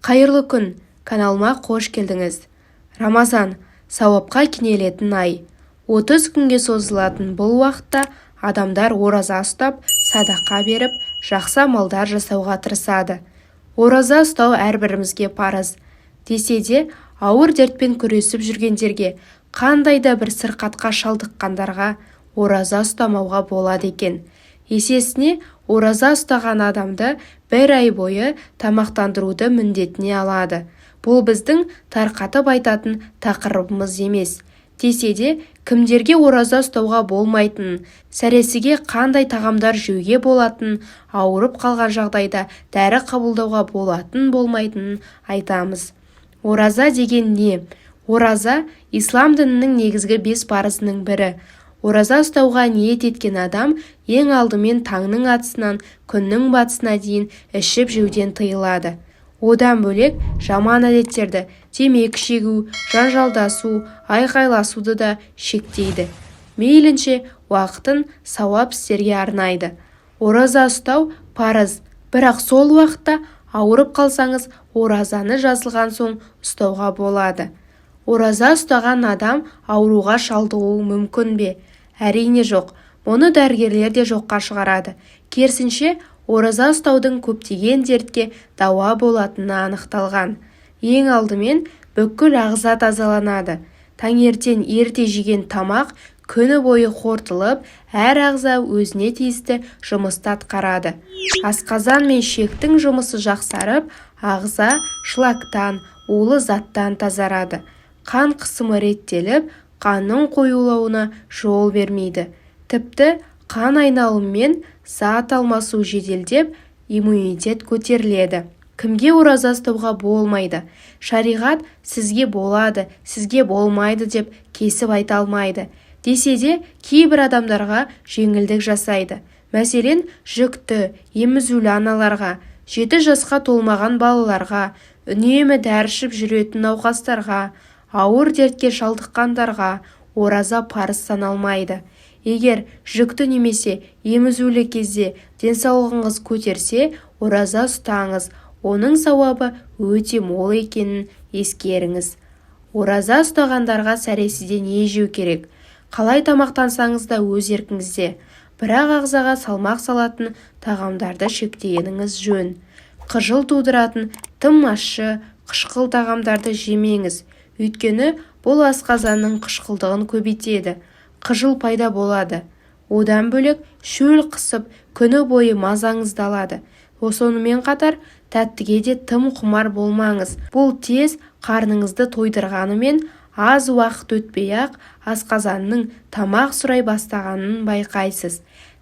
Қайырлы күн, каналыма қош келдіңіз. Рамазан, сауапқа кенелетін ай. 30 күнге созылатын бұл уақытта адамдар ораза ұстап, садақа беріп, жақсы амалдар жасауға тырысады. Ораза ұстау әрбірімізге парыз. Десе де, ауыр дертпен күресіп жүргендерге, қандай да бір сырқатқа шалдыққандарға ораза ұстамауға болады екен. Есесіне, ораза ұстаған адамды бір ай бойы тамақтандыруды міндетіне алады. Бұл біздің тарқатып айтатын тақырыбымыз емес. Десе де, кімдерге ораза ұстауға болмайтынын, сәресіге қандай тағамдар жеуге болатынын, ауырып қалған жағдайда дәрі қабылдауға болмайтынын айтамыз. Ораза деген не? Ораза ислам дінінің негізгі 5 парызының бірі. Ораза ұстауға ниет еткен адам ең алдымен таңның атысынан күннің батысына дейін ішіп жеуден тыйылады. Одан бөлек жаман әдеттерді, темекі шегу, жанжалдасу, айқайласуды да шектейді. Мейлінше уақытын сауап істерге арнайды. Ораза ұстау парыз, бірақ сол уақытта ауырып қалсаңыз, оразаны жазылған соң ұстауға болады. Ораза ұстаған адам ауруға шалдығуы мүмкін бе? Әрине жоқ. Мұны дәрігерлер де жоққа шығарады. Керісінше, ораза ұстаудың көптеген дертке дауа болатыны анықталған. Ең алдымен бүкіл ағза тазаланады. Таңертең ерте жеген тамақ күні бойы қорытылып, әр ағза өзіне тиісті жұмысты атқарады. Асқазан мен ішектің жұмысы жақсарып, ағза шлактан, улы заттан тазарады. Қан қысымы реттеліп, қанның қоюлауына жол бермейді. Тіпті қан айналымымен зат алмасу жеделдеп, иммунитет көтеріледі. Кімге ораза ұстауға болмайды? Шариғат сізге болады, сізге болмайды деп кесіп айта алмайды. Десе де, кейбір адамдарға жеңілдік жасайды. Мәселен, жүкті, емізулі аналарға, 7 жасқа толмаған балаларға, үнемі дәрі ішіп жүретін науқастарға, ауыр дертке шалдыққандарға ораза парыз саналмайды. Егер жүкті немесе емізулі кезде денсаулығыңыз көтерсе, ораза ұстаңыз. Оның сауабы өте мол екенін ескеріңіз. Ораза ұстағандарға сәресіде не жеу керек? Қалай тамақтансаңыз да өз еркіңізде. Бірақ ағзаға салмақ салатын тағамдарды шектегеніңіз жөн. Қыжыл тудыратын тым ащы, қышқыл тағамдарды жемеңіз. Өйткені бұл асқазанның қышқылдығын көбейтеді. Қыжыл пайда болады. Одан бөлек шөл қысып, күні бойы мазаңызды алады. Сонымен қатар тәттіге де тым құмар болмаңыз. Бұл тез қарныңызды тойдырғанымен аз уақыт өтпей-ақ асқазанның тамақ сұрай бастағанын байқайсыз.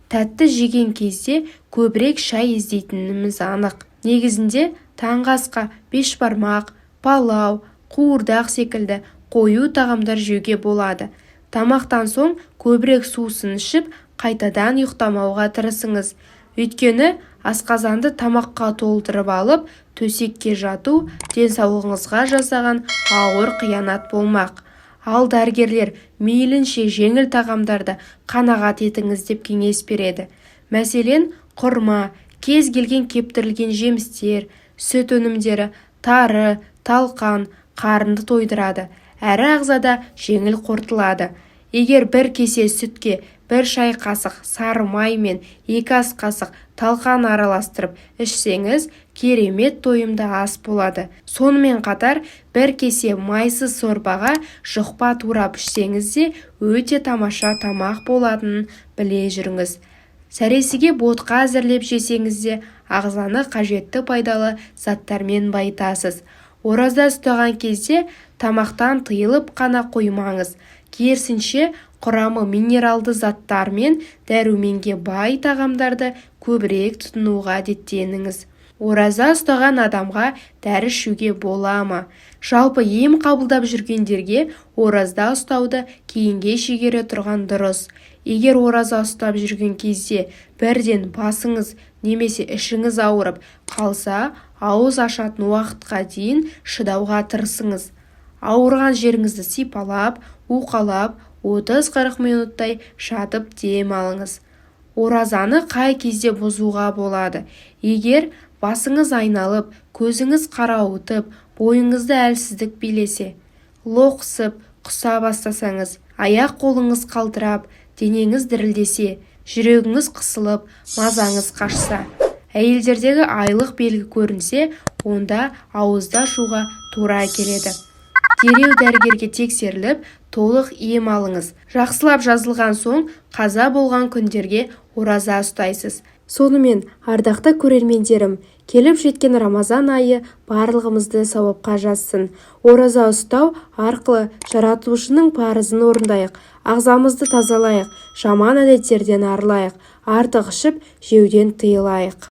Тәтті жеген кезде көбірек шай іздейтініміз анық. Негізінде таңғы асқа бешбармақ, палау, қуырдақ секілді қою тағамдар жеуге болады. Тамақтан соң көбірек сусын ішіп, қайтадан ұйықтамауға тырысыңыз. Өйткені асқазанды тамаққа толтырып алып, төсекке жату денсаулығыңызға жасаған ауыр қиянат болмақ. Ал дәрігерлер мейлінше жеңіл тағамдарды қанағат етіңіз деп кеңес береді. Мәселен, құрма, кез келген кептірілген жемістер, сүт өнімдері, тары, талқан қарынды тойдырады. Әрі ағзада жеңіл қорытылады. Егер бір кесе сүтке 1 шай қасық сары май мен 2 ас қасық талқан араластырып ішсеңіз, керемет тойымды ас болады. Сонымен қатар 1 кесе майсыз сорпаға жұқпа турап ішсеңіз де өте тамаша тамақ болатынын біле жүріңіз. Сәресіге ботқа әзірлеп жесеңіз де ағзаны қажетті пайдалы заттармен байытасыз. Ораза ұстаған кезде тамақтан тыйылып қана қоймаңыз. Керісінше құрамы минералды заттар мен дәруменге бай тағамдарды көбірек тұтынуға әдеттеніңіз. Ораза ұстаған адамға дәрі ішуге бола ма? Жалпы ем қабылдап жүргендерге ораза ұстауды кейінге шегере тұрған дұрыс. Егер ораза ұстап жүрген кезде бірден басыңыз немесе ішіңіз ауырып қалса, ауыз ашатын уақытқа дейін шыдауға тырысыңыз. Ауырған жеріңізді сипалап, уқалап, 30-40 минуттай жатып дем алыңыз. Оразаны қай кезде бұзуға болады? Егер басыңыз айналып, көзіңіз қарауытып, бойыңызды әлсіздік билесе, лоқсып, құса бастасаңыз, аяқ-қолыңыз қалтырап, денеңіз дірілдесе, жүрегіңіз қысылып, мазаңыз қашса, әйелдердегі айлық белгі көрінсе, онда ауызды ашуға тура келеді. Дереу дәрігерге тексеріліп, толық ем алыңыз. Жақсылап жазылған соң, қаза болған күндерге ораза ұстайсыз. Сонымен, ардақты көрермендерім, келіп жеткен Рамазан айы барлығымызды сауапқа жазсын. Ораза ұстау арқылы жаратушының парызын орындайық, ағзамызды тазалайық, жаман әдеттерден арылайық, артық ішіп, жеуден тыйылайық.